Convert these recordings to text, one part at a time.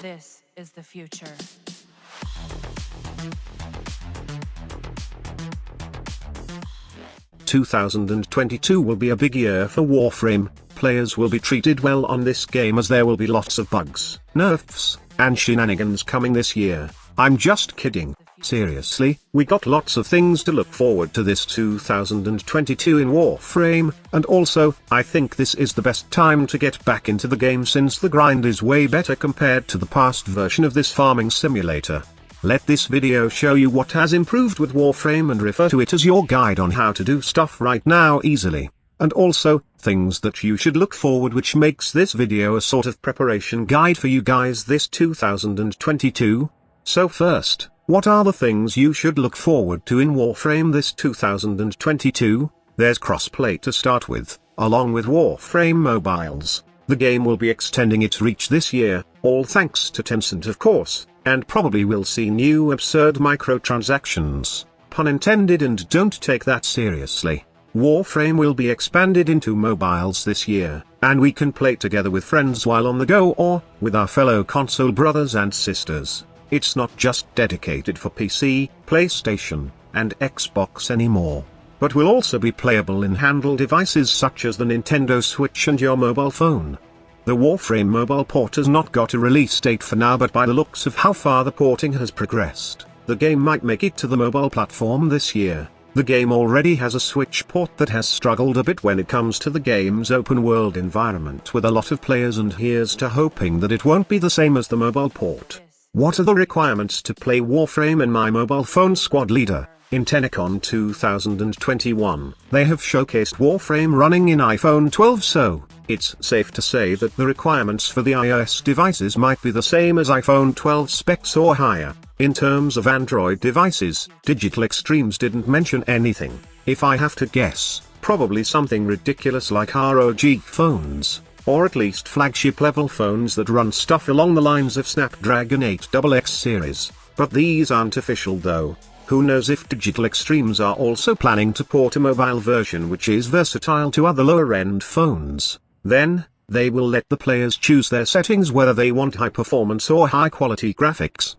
This is the future. 2022 will be a big year for Warframe. Players will be treated well on this game as there will be lots of bugs, nerfs, and shenanigans coming this year. I'm just kidding. Seriously, we got lots of things to look forward to this 2022 in Warframe, and also, I think this is the best time to get back into the game since the grind is way better compared to the past version of this farming simulator. Let this video show you what has improved with Warframe and refer to it as your guide on how to do stuff right now easily. And also, things that you should look forward, which makes this video a sort of preparation guide for you guys this 2022. So first, what are the things you should look forward to in Warframe this 2022? There's crossplay to start with, along with Warframe mobiles. The game will be extending its reach this year, all thanks to Tencent of course, and probably will see new absurd microtransactions, pun intended, and don't take that seriously. Warframe will be expanded into mobiles this year, and we can play together with friends while on the go or with our fellow console brothers and sisters. It's not just dedicated for PC, PlayStation, and Xbox anymore, but will also be playable in handheld devices such as the Nintendo Switch and your mobile phone. The Warframe mobile port has not got a release date for now, but by the looks of how far the porting has progressed, the game might make it to the mobile platform this year. The game already has a Switch port that has struggled a bit when it comes to the game's open world environment with a lot of players, and here's to hoping that it won't be the same as the mobile port. What are the requirements to play Warframe in my mobile phone? Squad leader. In TennoCon 2021, they have showcased Warframe running in iPhone 12, so it's safe to say that the requirements for the iOS devices might be the same as iPhone 12 specs or higher. In terms of Android devices, Digital Extremes didn't mention anything. If I have to guess, probably something ridiculous like ROG phones, or at least flagship level phones that run stuff along the lines of Snapdragon 8XX series, but these aren't official though. Who knows if Digital Extremes are also planning to port a mobile version which is versatile to other lower-end phones. Then, they will let the players choose their settings whether they want high performance or high quality graphics.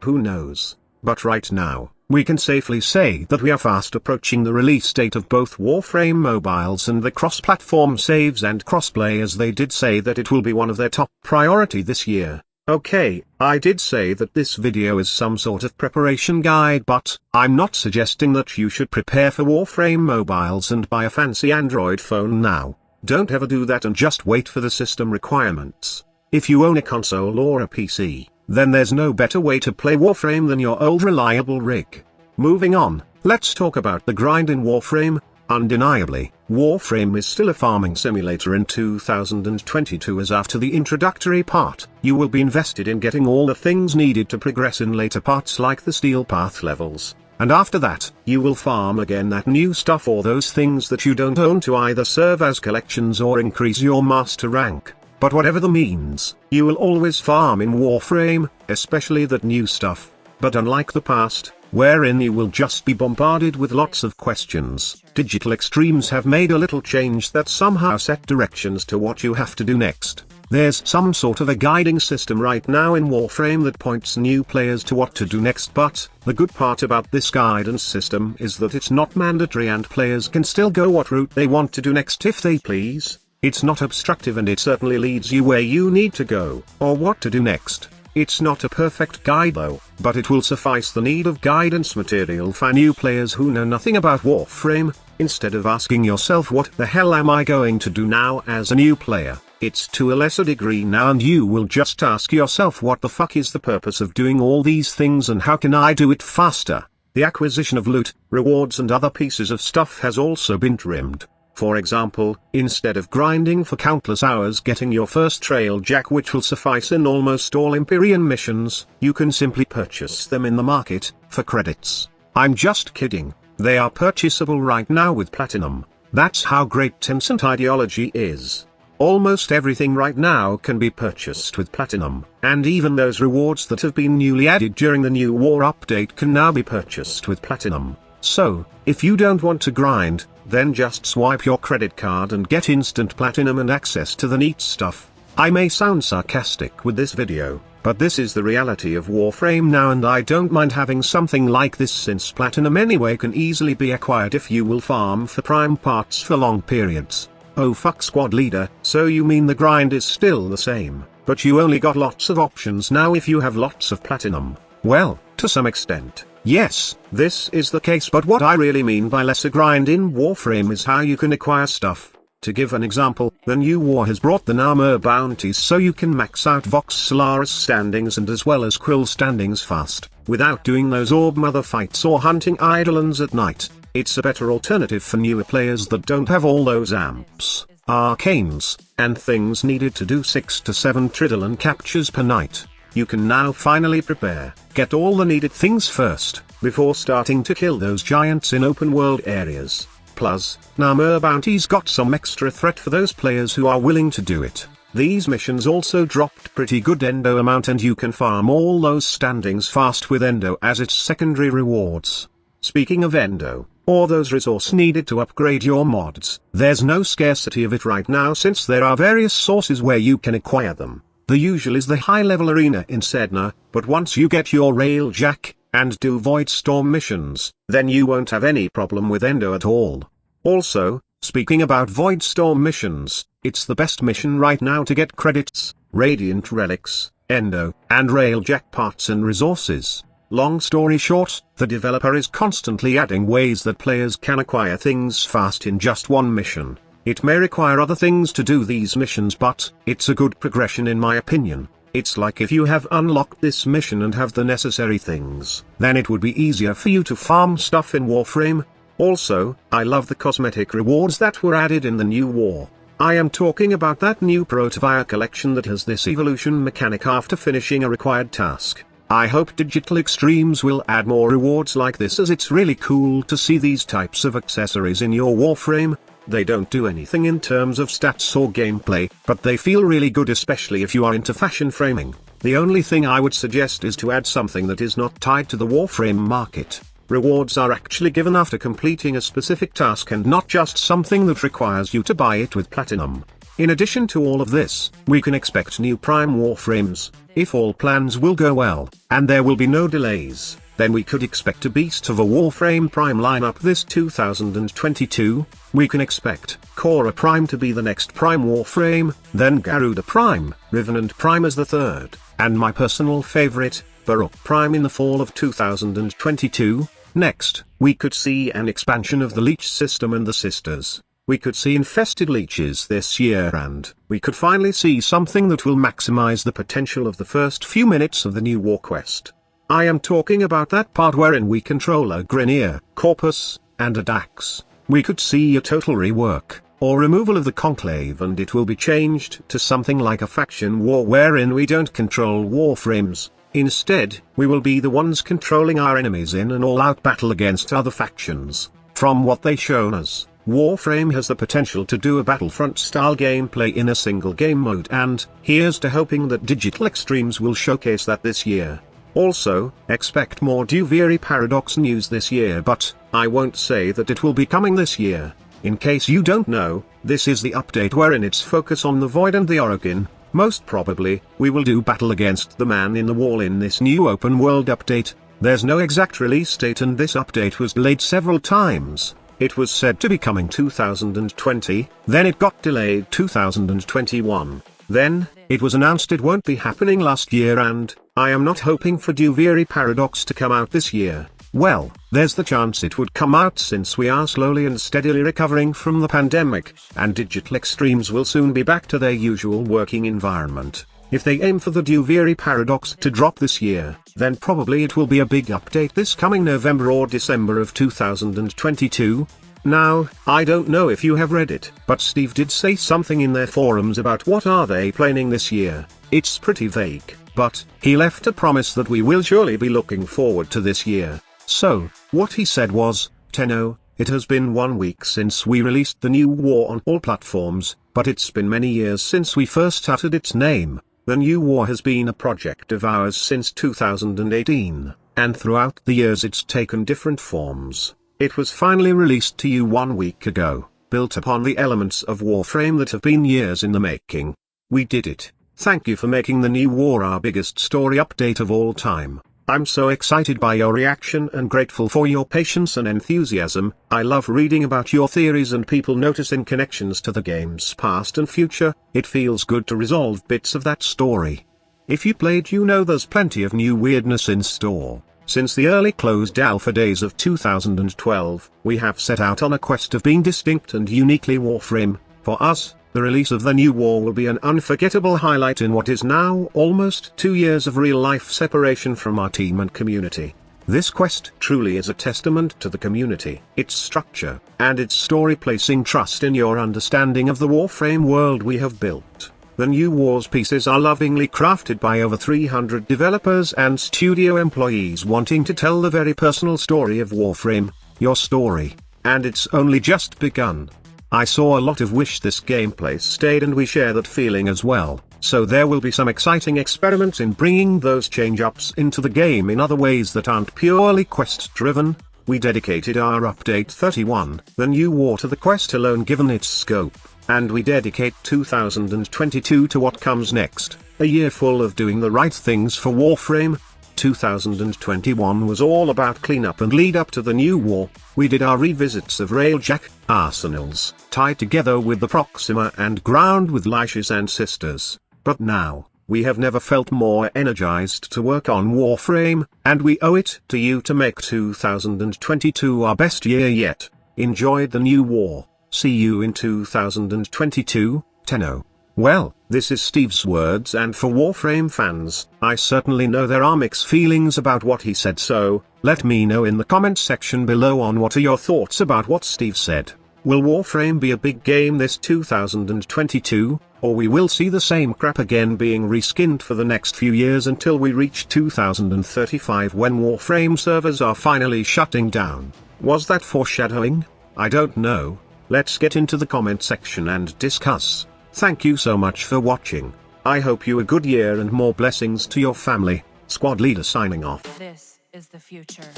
Who knows? But right now, we can safely say that we are fast approaching the release date of both Warframe mobiles and the cross-platform saves and crossplay, as they did say that it will be one of their top priority this year. Okay, I did say that this video is some sort of preparation guide, but I'm not suggesting that you should prepare for Warframe mobiles and buy a fancy Android phone now. Don't ever do that and just wait for the system requirements. If you own a console or a PC, then there's no better way to play Warframe than your old reliable rig. Moving on, let's talk about the grind in Warframe. Undeniably, Warframe is still a farming simulator in 2022, as after the introductory part, you will be invested in getting all the things needed to progress in later parts like the Steel Path levels, and after that, you will farm again that new stuff or those things that you don't own to either serve as collections or increase your master rank. But whatever the means, you will always farm in Warframe, especially that new stuff. But unlike the past, wherein you will just be bombarded with lots of questions, Digital Extremes have made a little change that somehow set directions to what you have to do next. There's some sort of a guiding system right now in Warframe that points new players to what to do next, but the good part about this guidance system is that it's not mandatory and players can still go what route they want to do next if they please. It's not obstructive and it certainly leads you where you need to go, or what to do next. It's not a perfect guide though, but it will suffice the need of guidance material for new players who know nothing about Warframe. Instead of asking yourself what the hell am I going to do now as a new player, it's to a lesser degree now, and you will just ask yourself what the fuck is the purpose of doing all these things and how can I do it faster? The acquisition of loot, rewards and other pieces of stuff has also been trimmed. For example, instead of grinding for countless hours getting your first trail jack, which will suffice in almost all Empyrean missions, you can simply purchase them in the market, for credits. I'm just kidding, they are purchasable right now with platinum. That's how great Tencent ideology is. Almost everything right now can be purchased with platinum, and even those rewards that have been newly added during the new war update can now be purchased with platinum. So, if you don't want to grind, then just swipe your credit card and get instant platinum and access to the neat stuff. I may sound sarcastic with this video, But this is the reality of Warframe now, and I don't mind having something like this since Platinum anyway can easily be acquired if you will farm for prime parts for long periods. Oh fuck, squad leader, so you mean the grind is still the same, but you only got lots of options now if you have lots of Platinum? Well, to some extent, yes, this is the case, but what I really mean by lesser grind in Warframe is how you can acquire stuff. To give an example, the new war has brought the armor bounties so you can max out Vox Solaris standings and as well as Krill standings fast, without doing those orb mother fights or hunting Eidolons at night. It's a better alternative for newer players that don't have all those amps, arcanes, and things needed to do 6 to 7 Tridolin captures per night. You can now finally prepare, get all the needed things first, before starting to kill those giants in open world areas. Plus, armor bounties got some extra threat for those players who are willing to do it. These missions also dropped pretty good endo amount, and you can farm all those standings fast with endo as its secondary rewards. Speaking of endo, or those resource needed to upgrade your mods, there's no scarcity of it right now since there are various sources where you can acquire them. The usual is the high level arena in Sedna, but once you get your railjack, and do Void Storm missions, then you won't have any problem with endo at all. Also, speaking about Void Storm missions, it's the best mission right now to get credits, Radiant Relics, endo, and railjack parts and resources. Long story short, the developer is constantly adding ways that players can acquire things fast in just one mission. It may require other things to do these missions, but it's a good progression in my opinion. It's like if you have unlocked this mission and have the necessary things, then it would be easier for you to farm stuff in Warframe. Also, I love the cosmetic rewards that were added in the new war. I am talking about that new Protovia collection that has this evolution mechanic after finishing a required task. I hope Digital Extremes will add more rewards like this, as it's really cool to see these types of accessories in your Warframe. They don't do anything in terms of stats or gameplay, but they feel really good, especially if you are into fashion framing. The only thing I would suggest is to add something that is not tied to the Warframe market. Rewards are actually given after completing a specific task and not just something that requires you to buy it with Platinum. In addition to all of this, we can expect new Prime Warframes, if all plans will go well, and there will be no delays. Then we could expect a beast of a Warframe Prime lineup this 2022. We can expect Korra Prime to be the next Prime Warframe, then Garuda Prime, Revenant Prime as the third, and my personal favorite, Baroque Prime in the fall of 2022. Next, we could see an expansion of the Leech system and the Sisters. We could see infested leeches this year, and we could finally see something that will maximize the potential of the first few minutes of the new war quest. I am talking about that part wherein we control a Grineer, Corpus, and a Dax. We could see a total rework, or removal of the Conclave, and it will be changed to something like a faction war wherein we don't control Warframes. Instead, we will be the ones controlling our enemies in an all-out battle against other factions. From what they shown us, Warframe has the potential to do a Battlefront-style gameplay in a single game mode, and here's to hoping that Digital Extremes will showcase that this year. Also, expect more Duviri Paradox news this year, but I won't say that it will be coming this year. In case you don't know, this is the update wherein it's focus on the Void and the Orokin. Most probably, we will do battle against the Man in the Wall in this new open world update. There's no exact release date, and this update was delayed several times. It was said to be coming 2020, then it got delayed 2021. Then, it was announced it won't be happening last year, and I am not hoping for Duviri Paradox to come out this year. Well, there's the chance it would come out since we are slowly and steadily recovering from the pandemic, and Digital Extremes will soon be back to their usual working environment. If they aim for the Duviri Paradox to drop this year, then probably it will be a big update this coming November or December of 2022. Now, I don't know if you have read it, but Steve did say something in their forums about what are they planning this year. It's pretty vague, but he left a promise that we will surely be looking forward to this year. So, what he said was, Tenno, it has been 1 week since we released the new war on all platforms, but it's been many years since we first uttered its name. The new war has been a project of ours since 2018, and throughout the years it's taken different forms. It was finally released to you 1 week ago, built upon the elements of Warframe that have been years in the making. We did it. Thank you for making the new war our biggest story update of all time. I'm so excited by your reaction and grateful for your patience and enthusiasm. I love reading about your theories and people noticing connections to the game's past and future. It feels good to resolve bits of that story. If you played, you know there's plenty of new weirdness in store. Since the early closed alpha days of 2012, we have set out on a quest of being distinct and uniquely Warframe. For us, the release of the new war will be an unforgettable highlight in what is now almost 2 years of real-life separation from our team and community. This quest truly is a testament to the community, its structure, and its story, placing trust in your understanding of the Warframe world we have built. The new war's pieces are lovingly crafted by over 300 developers and studio employees wanting to tell the very personal story of Warframe, your story, and it's only just begun. I saw a lot of wish this gameplay stayed, and we share that feeling as well, so there will be some exciting experiments in bringing those change-ups into the game in other ways that aren't purely quest-driven. We dedicated our Update 31, the new war, to the quest alone given its scope, and we dedicate 2022 to what comes next, a year full of doing the right things for Warframe. 2021 was all about cleanup and lead up to the new war. We did our revisits of Railjack, Arsenals, tied together with the Proxima and Ground with Lish's ancestors. But now, we have never felt more energized to work on Warframe, and we owe it to you to make 2022 our best year yet. Enjoyed the new war. See you in 2022, Tenno. Well, this is Steve's words, and for Warframe fans, I certainly know there are mixed feelings about what he said, so let me know in the comments section below on what are your thoughts about what Steve said. Will Warframe be a big game this 2022, or we will see the same crap again being reskinned for the next few years until we reach 2035 when Warframe servers are finally shutting down? Was that foreshadowing? I don't know. Let's get into the comment section and discuss. Thank you so much for watching. I hope you a good year and more blessings to your family. Squad Leader signing off. This is the future.